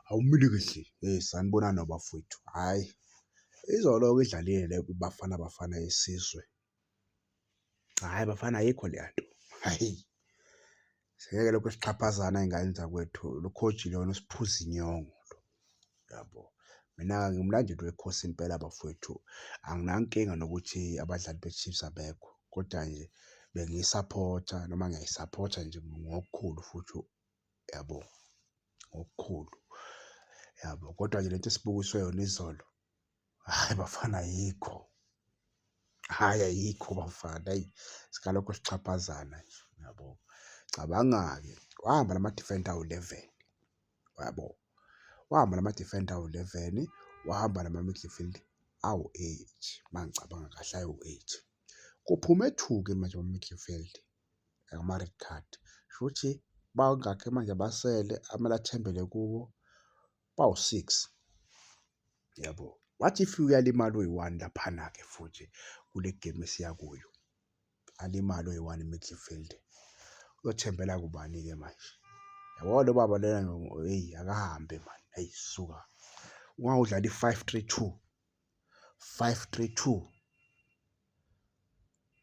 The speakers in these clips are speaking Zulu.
awumili kahle sanibonani bafowethu. Hhayi, izolo-ke idlalile le Bafana yesizwe. Hhayi bafana ayikho leya nto. Hhayi, singeke lokho sixhaphazana ey'nganeni zakwethu. Lo coach lona usiphuza inyongo lo, yabo. Mina-ke ngimlandeli wekhosi impela bafowethu. Anginankinga nokuthi abadlali be-Chiefs abekho, kodwa nje bengiyisaphotha noma ngiyayisaphotha nje ngokukhulu futhi, yabo, ngokukhulu, yabo. Kodwa nje lento esibukiswe yona izolo, hhayi bafana ayikho. Hhayi ayikho bafana, hhayi sikalokho sixhaphazana nje, yabo. Cabanga-ke wahamba nama-defender awu-11, yabo. Wahamba nama-defender awu-11, wahamba nama-midfield awu-8, uma ngicabanga kahle awu-8. Kuphume 2-ke manje ama-midfield ama-red card. Shuthi bangakhi manje abasele amele athembele kuwo bawu-6, yabo. Wathi if uyalimala uyi-1 laphana-ke futhi kule game esiya kuyo, alimale uyi-1 i-midfield, uyothembela kubani-ke manje? Yabo lo baba lona heyi akahambe mani, hhayi suka. Ungawudlala i-5-3-2, 5-3-2.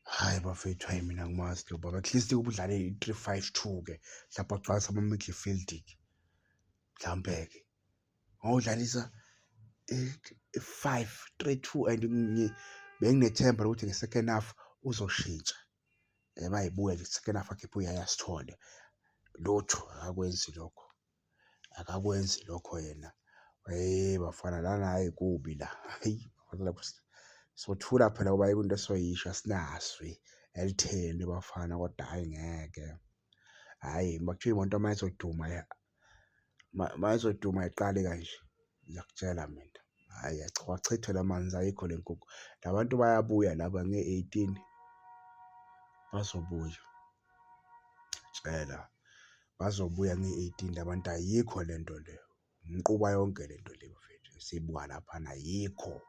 Hhayi bafethu, hhayi mina angimazi lo baba, at least ubudlale i-3-5-2-ke mhlawumbe agcwalise ama-midfield-ke mhlawumbe-ke. Ngawudlalisa i-5-3-2 and benginethemba lokuthi nge-second half uzoshintsha. Mayibuya nje i-second half akhiphe uYaya Sithole. Lutho akakwenzi lokho, akakwenzi lokho yena. Bafana lana hhayi kubi la, hhayi sothula phela ngoba ayikho into esoyisho asinaswi elitheni bafana, kodwa hhayi ngeke. Hhayi makuthiwa imoto mayizoduma iqale kanje, ngiyakutshela mina, hhayi achithwe la manzi, ayikho le nkukhu. La bantu bayabuya laba nge-18 bazobuya, tshela bazobuya nge-18 la bantu, ayikho le nto le, umquba yonke le nto le bafethu esiyibuka laphana ayikho.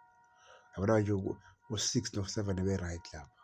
Yabona nje u-6 no-7 be-right lapha.